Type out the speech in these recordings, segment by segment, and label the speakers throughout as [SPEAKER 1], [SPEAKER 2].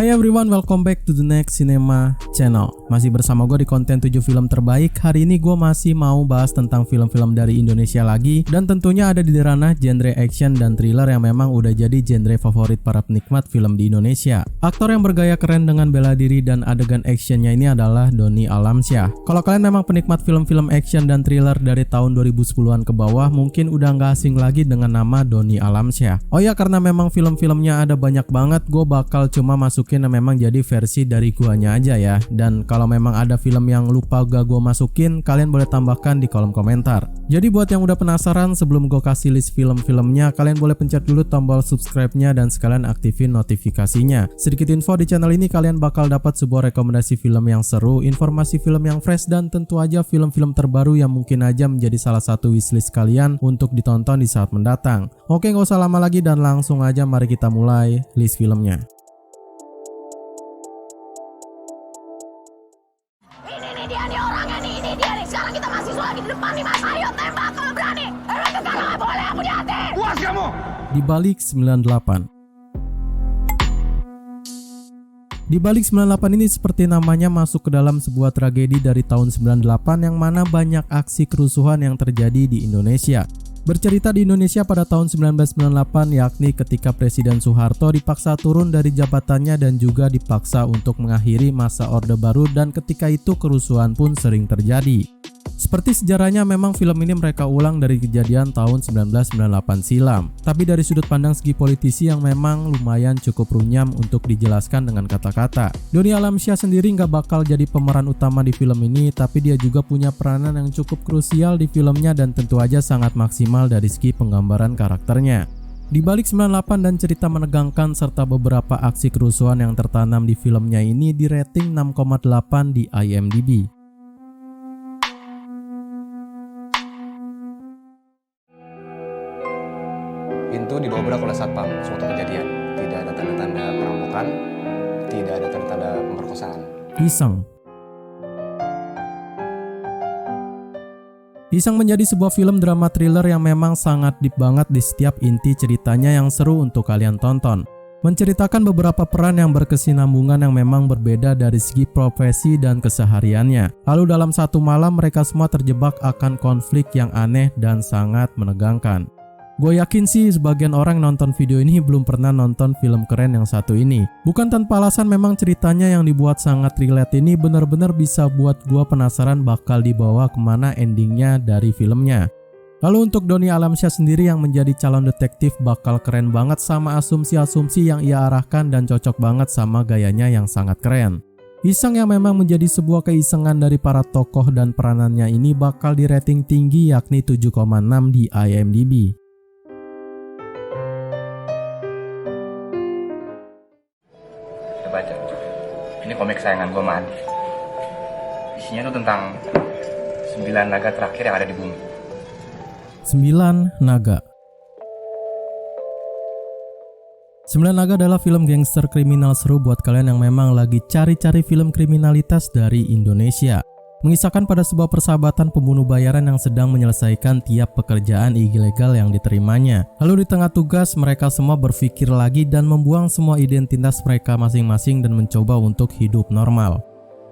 [SPEAKER 1] Hai everyone, welcome back to the Next Cinema Channel. Masih bersama gue di konten 7 film terbaik. Hari ini gue masih mau bahas tentang film-film dari Indonesia lagi. Dan tentunya ada di ranah genre action dan thriller yang memang udah jadi genre favorit para penikmat film di Indonesia. Aktor yang bergaya keren dengan bela diri dan adegan actionnya ini adalah Donny Alamsyah. Kalau kalian memang penikmat film-film action dan thriller dari tahun 2010-an ke bawah, mungkin udah gak asing lagi dengan nama Donny Alamsyah. Oh ya, karena memang film-filmnya ada banyak banget, gue bakal cuma masukin yang memang jadi versi dari guanya aja ya. Dan kalau memang ada film yang lupa gak gue masukin, kalian boleh tambahkan di kolom komentar. Jadi buat yang udah penasaran, sebelum gue kasih list film-filmnya, kalian boleh pencet dulu tombol subscribe-nya dan sekalian aktifin notifikasinya. Sedikit info, di channel ini kalian bakal dapat sebuah rekomendasi film yang seru, informasi film yang fresh, dan tentu aja film-film terbaru yang mungkin aja menjadi salah satu wishlist kalian untuk ditonton di saat mendatang. Oke, gak usah lama lagi dan langsung aja mari kita mulai list filmnya.
[SPEAKER 2] Ini orangnya nih, ini dia nih. Sekarang kita mahasiswa lagi di depan nih, Mas. Ayo tembak kalau berani. Sekarang nggak boleh, aku di hati.
[SPEAKER 3] Puas kamu.
[SPEAKER 1] Di balik 98. Di balik 98 ini seperti namanya masuk ke dalam sebuah tragedi dari tahun 98 yang mana banyak aksi kerusuhan yang terjadi di Indonesia. Bercerita di Indonesia pada tahun 1998, yakni ketika Presiden Soeharto dipaksa turun dari jabatannya dan juga dipaksa untuk mengakhiri masa Orde Baru, dan ketika itu kerusuhan pun sering terjadi. Seperti sejarahnya, memang film ini mereka ulang dari kejadian tahun 1998 silam. Tapi dari sudut pandang segi politisi yang memang lumayan cukup runyam untuk dijelaskan dengan kata-kata. Donny Alamsyah sendiri nggak bakal jadi pemeran utama di film ini, tapi dia juga punya peranan yang cukup krusial di filmnya dan tentu aja sangat maksimal dari segi penggambaran karakternya. Di balik 98 dan cerita menegangkan serta beberapa aksi kerusuhan yang tertanam di filmnya ini di rating 6,8 di IMDb.
[SPEAKER 3] Pintu didobrak oleh satpam suatu kejadian. Tidak ada tanda-tanda perampokan, tidak ada tanda-tanda pemerkosaan.
[SPEAKER 1] Iseng menjadi sebuah film drama thriller yang memang sangat deep banget di setiap inti ceritanya yang seru untuk kalian tonton. Menceritakan beberapa peran yang berkesinambungan yang memang berbeda dari segi profesi dan kesehariannya. Lalu dalam satu malam mereka semua terjebak akan konflik yang aneh dan sangat menegangkan. Gue yakin sih sebagian orang nonton video ini belum pernah nonton film keren yang satu ini. Bukan tanpa alasan memang ceritanya yang dibuat sangat relate ini benar-benar bisa buat gue penasaran bakal dibawa kemana endingnya dari filmnya. Lalu untuk Donny Alamsyah sendiri yang menjadi calon detektif bakal keren banget sama asumsi-asumsi yang ia arahkan dan cocok banget sama gayanya yang sangat keren. Iseng yang memang menjadi sebuah keisengan dari para tokoh dan peranannya ini bakal di rating tinggi yakni 7,6 di IMDb.
[SPEAKER 4] Baca. Ini komik sayangan gue sama Adi. Isinya tuh tentang 9 naga terakhir yang ada di bumi.
[SPEAKER 1] 9 Naga. 9 Naga adalah film gangster kriminal seru buat kalian yang memang lagi cari-cari film kriminalitas dari Indonesia. Mengisahkan pada sebuah persahabatan pembunuh bayaran yang sedang menyelesaikan tiap pekerjaan ilegal yang diterimanya. Lalu di tengah tugas mereka semua berpikir lagi dan membuang semua identitas mereka masing-masing dan mencoba untuk hidup normal.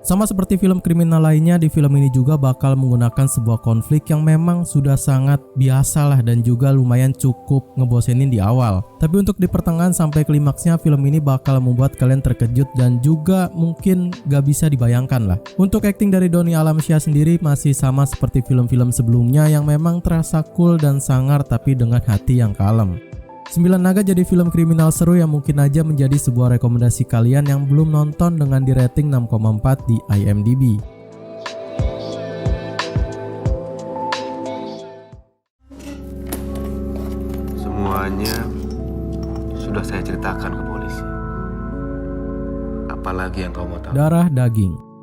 [SPEAKER 1] Sama seperti film kriminal lainnya, di film ini juga bakal menggunakan sebuah konflik yang memang sudah sangat biasalah dan juga lumayan cukup ngebosenin di awal. Tapi untuk di pertengahan sampai klimaksnya, film ini bakal membuat kalian terkejut dan juga mungkin gak bisa dibayangkan lah. Untuk acting dari Donny Alamsyah sendiri masih sama seperti film-film sebelumnya yang memang terasa cool dan sangar tapi dengan hati yang kalem. 9 Naga jadi film kriminal seru yang mungkin aja menjadi sebuah rekomendasi kalian yang belum nonton dengan di rating 6,4 di IMDb.
[SPEAKER 5] Semuanya sudah saya ceritakan ke polisi. Apalagi yang kau mau tahu?
[SPEAKER 1] Darah Daging.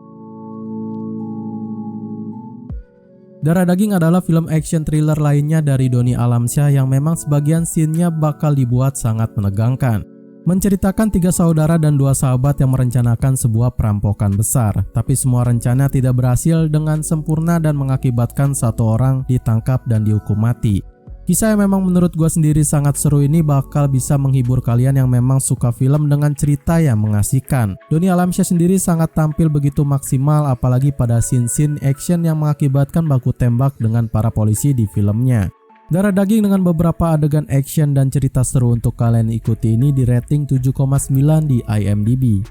[SPEAKER 1] Darah Daging adalah film action thriller lainnya dari Donny Alamsyah yang memang sebagian scene-nya bakal dibuat sangat menegangkan. Menceritakan 3 saudara dan 2 sahabat yang merencanakan sebuah perampokan besar, tapi semua rencana tidak berhasil dengan sempurna dan mengakibatkan 1 orang ditangkap dan dihukum mati. Kisah yang memang menurut gue sendiri sangat seru ini bakal bisa menghibur kalian yang memang suka film dengan cerita yang mengasihkan. Donny Alamsyah sendiri sangat tampil begitu maksimal, apalagi pada scene-scene action yang mengakibatkan baku tembak dengan para polisi di filmnya. Darah daging dengan beberapa adegan action dan cerita seru untuk kalian ikuti ini di rating 7,9 di IMDb.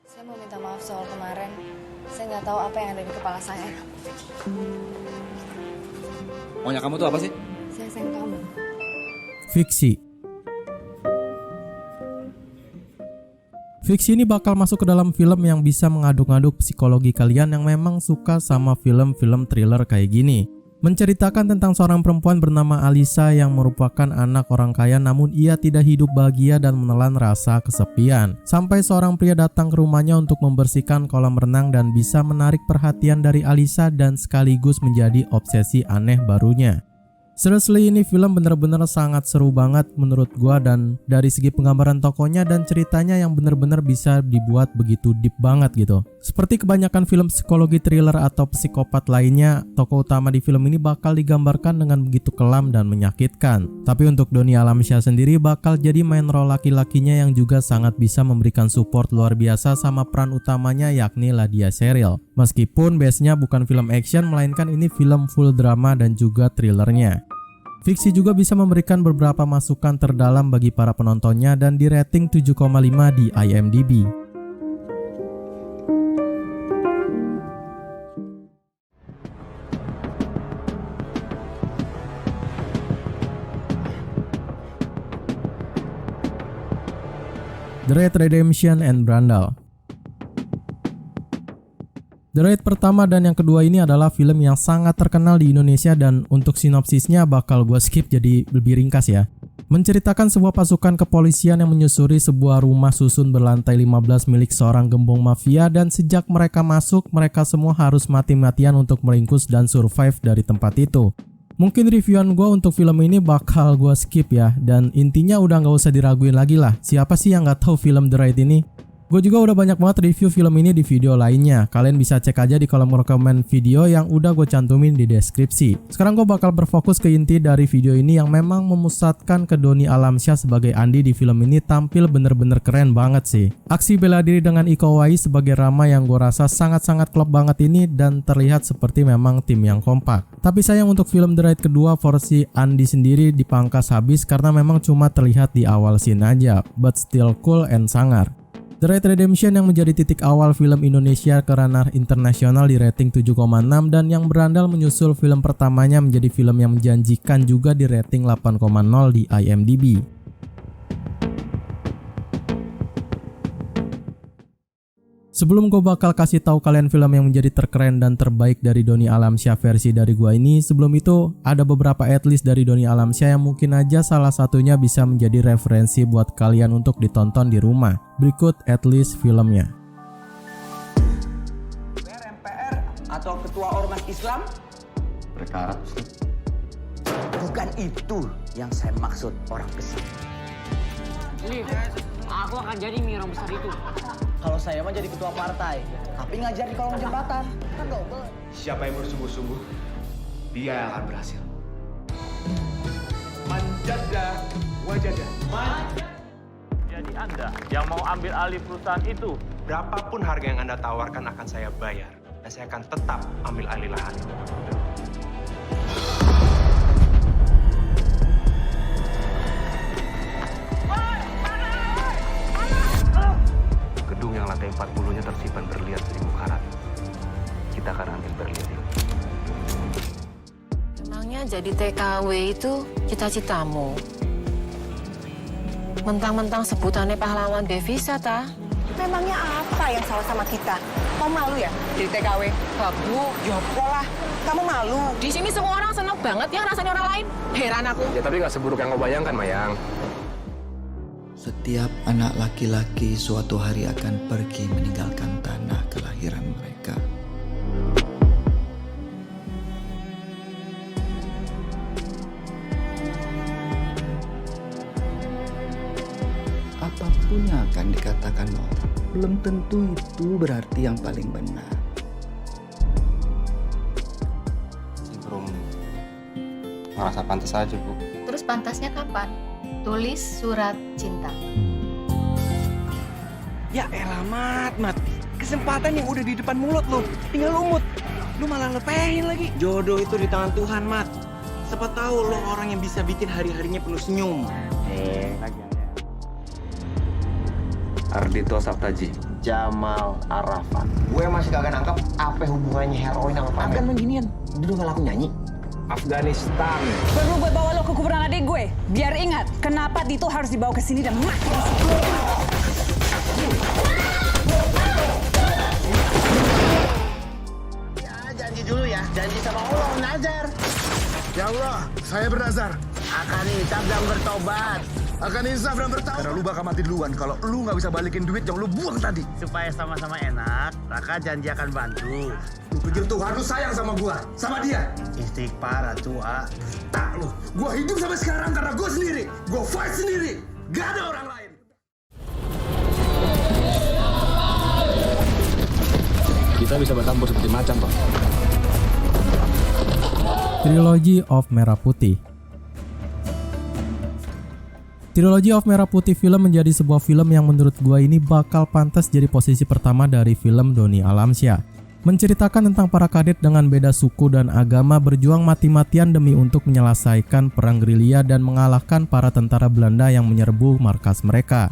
[SPEAKER 6] Saya mau minta maaf soal kemarin. Saya nggak tahu apa yang ada di kepala saya.
[SPEAKER 7] Maunya kamu tuh apa sih?
[SPEAKER 6] Saya sayang kamu.
[SPEAKER 1] Fiksi. Fiksi ini bakal masuk ke dalam film yang bisa mengaduk-aduk psikologi kalian yang memang suka sama film-film thriller kayak gini. Menceritakan tentang seorang perempuan bernama Alisa yang merupakan anak orang kaya, namun ia tidak hidup bahagia dan menelan rasa kesepian. Sampai seorang pria datang ke rumahnya untuk membersihkan kolam renang dan bisa menarik perhatian dari Alisa dan sekaligus menjadi obsesi aneh barunya. Seriously, ini film bener-bener sangat seru banget menurut gua, dan dari segi penggambaran tokohnya dan ceritanya yang bener-bener bisa dibuat begitu deep banget gitu. Seperti kebanyakan film psikologi thriller atau psikopat lainnya, tokoh utama di film ini bakal digambarkan dengan begitu kelam dan menyakitkan. Tapi untuk Donny Alamsyah sendiri bakal jadi main role laki-lakinya yang juga sangat bisa memberikan support luar biasa sama peran utamanya yakni Ladya Sheryl. Meskipun base-nya bukan film action melainkan ini film full drama dan juga thrillernya. Fiksi juga bisa memberikan beberapa masukan terdalam bagi para penontonnya dan di rating 7,5 di IMDb. The Raid Redemption and Brandal. The Raid pertama dan yang kedua ini adalah film yang sangat terkenal di Indonesia, dan untuk sinopsisnya bakal gue skip jadi lebih ringkas ya. Menceritakan sebuah pasukan kepolisian yang menyusuri sebuah rumah susun berlantai 15 milik seorang gembong mafia, dan sejak mereka masuk, mereka semua harus mati-matian untuk meringkus dan survive dari tempat itu. Mungkin reviewan gue untuk film ini bakal gue skip ya, dan intinya udah gak usah diraguin lagi lah. Siapa sih yang gak tahu film The Raid ini? Gue juga udah banyak banget review film ini di video lainnya. Kalian bisa cek aja di kolom rekomen video yang udah gue cantumin di deskripsi. Sekarang gue bakal berfokus ke inti dari video ini yang memang memusatkan ke Donny Alamsyah sebagai Andi di film ini tampil bener-bener keren banget sih. Aksi bela diri dengan Iko Uwais sebagai Rama yang gue rasa sangat-sangat klop banget ini dan terlihat seperti memang tim yang kompak. Tapi sayang untuk film The Raid kedua versi Andi sendiri dipangkas habis karena memang cuma terlihat di awal scene aja, but still cool and sangar. The Raid Redemption yang menjadi titik awal film Indonesia ke ranah internasional di rating 7,6, dan yang berandal menyusul film pertamanya menjadi film yang menjanjikan juga di rating 8,0 di IMDb. Sebelum gue bakal kasih tahu kalian film yang menjadi terkeren dan terbaik dari Donny Alamsyah versi dari gue ini, sebelum itu ada beberapa atlist dari Donny Alamsyah yang mungkin aja salah satunya bisa menjadi referensi buat kalian untuk ditonton di rumah. Berikut atlist filmnya.
[SPEAKER 8] MPR atau ketua ormas Islam?
[SPEAKER 5] Perkara
[SPEAKER 8] Bukan itu yang saya maksud orang besar.
[SPEAKER 9] Liv, aku akan jadi mira besar itu.
[SPEAKER 8] Kalau saya mah jadi ketua partai, tapi ngajar di kolong jembatan, kan double.
[SPEAKER 5] Siapa yang bersungguh-sungguh, dia yang akan berhasil. Manjada wajada.
[SPEAKER 10] Jadi Anda yang mau ambil alih perusahaan itu?
[SPEAKER 5] Berapapun harga yang Anda tawarkan akan saya bayar, dan saya akan tetap ambil alih lahan. Gedung yang lantai 40-nya tersimpan berlian 1000 karat. Kita akan ambil berlian ini.
[SPEAKER 6] Emangnya jadi TKW itu cita-citamu? Mentang-mentang sebutannya pahlawan devisa, ta?
[SPEAKER 11] Memangnya apa yang salah sama kita? Kamu malu ya jadi TKW?
[SPEAKER 6] Babu,
[SPEAKER 11] Ya polah, kamu malu.
[SPEAKER 6] di sini semua orang seneng banget ya rasanya orang lain. Heran aku.
[SPEAKER 3] Ya tapi nggak seburuk yang kau bayangkan, Mayang.
[SPEAKER 12] Setiap anak laki-laki suatu hari akan pergi meninggalkan tanah kelahiran mereka. Apapun yang akan dikatakan orang, belum tentu itu berarti yang paling benar.
[SPEAKER 3] Ngerasa pantas aja, Bu.
[SPEAKER 6] Terus pantasnya kapan? Tulis surat cinta.
[SPEAKER 8] Ya elah, Mat. Kesempatan yang udah di depan mulut lu, tinggal lumut. Lu malah lepehin lagi. Jodoh itu di tangan Tuhan, Mat. Siapa tahu lo orang yang bisa bikin hari-harinya penuh senyum.
[SPEAKER 4] Lagi ya.
[SPEAKER 5] Ardhito Saptaji.
[SPEAKER 8] Jamal Arafat. Gue masih kagak nangkep apa hubungannya heroin sama Pamer. Agan beginian, dia udah gak laku nyanyi. Afghanistan.
[SPEAKER 11] Perlu gue bawa lo ke kuburan adik gue. Biar ingat, kenapa Dito harus dibawa ke sini dan mati di sini.
[SPEAKER 8] Ya, janji dulu ya. Janji sama Allah, nazar.
[SPEAKER 13] Ya Allah, saya bernazar.
[SPEAKER 8] Akan insaf dan bertobat.
[SPEAKER 13] Akan insaf dan bertaubat. Karena lu bakal mati duluan. Kalau lu nggak bisa balikin duit yang lu buang tadi.
[SPEAKER 8] Supaya sama-sama enak, Raka janji akan bantu.
[SPEAKER 13] Lu pikir Tuhan lu sayang sama gua, sama dia?
[SPEAKER 8] Istighfar atuh, A.
[SPEAKER 13] Tak lu. Gua hidup sampai sekarang karena gua sendiri. Gua fight sendiri. Gak ada orang lain.
[SPEAKER 5] Kita bisa bertampur seperti macan, Pak.
[SPEAKER 1] Trilogy of Merah Putih. Trilogy of Merah Putih film menjadi sebuah film yang menurut gua ini bakal pantas jadi posisi pertama dari film Doni Alamsyah. Menceritakan tentang para kadet dengan beda suku dan agama berjuang mati-matian demi untuk menyelesaikan perang gerilya dan mengalahkan para tentara Belanda yang menyerbu markas mereka.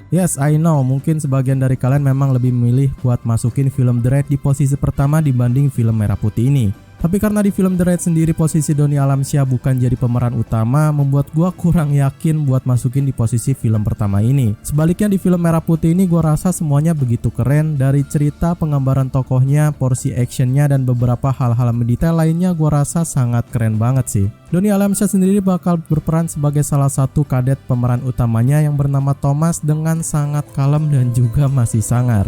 [SPEAKER 1] Yes, I know, mungkin sebagian dari kalian memang lebih memilih buat masukin film The Raid di posisi pertama dibanding film Merah Putih ini. Tapi karena di film The Raid sendiri posisi Doni Alamsyah bukan jadi pemeran utama, membuat gua kurang yakin buat masukin di posisi film pertama ini. Sebaliknya di film Merah Putih ini gua rasa semuanya begitu keren, dari cerita, penggambaran tokohnya, porsi actionnya, dan beberapa hal-hal mendetail lainnya gua rasa sangat keren banget sih. Doni Alamsyah sendiri bakal berperan sebagai salah satu kadet pemeran utamanya yang bernama Thomas dengan sangat kalem dan juga masih sangar.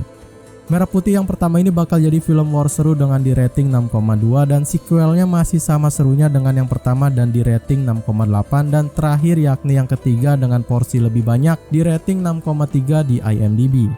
[SPEAKER 1] Merah Putih yang pertama ini bakal jadi film war seru dengan di rating 6,2 dan sequelnya masih sama serunya dengan yang pertama dan di rating 6,8 dan terakhir yakni yang ketiga dengan porsi lebih banyak di rating 6,3 di IMDb.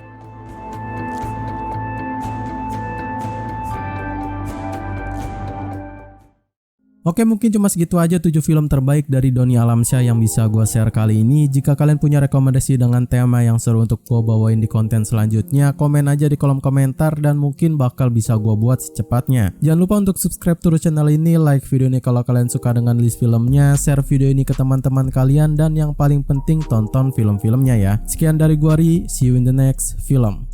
[SPEAKER 1] Oke, mungkin cuma segitu aja 7 film terbaik dari Doni Alamsyah yang bisa gue share kali ini. Jika kalian punya rekomendasi dengan tema yang seru untuk gue bawain di konten selanjutnya, komen aja di kolom komentar dan mungkin bakal bisa gue buat secepatnya. Jangan lupa untuk subscribe terus channel ini, like video ini kalau kalian suka dengan list filmnya, share video ini ke teman-teman kalian, dan yang paling penting tonton film-filmnya ya. Sekian dari gue, Ri, see you in the next film.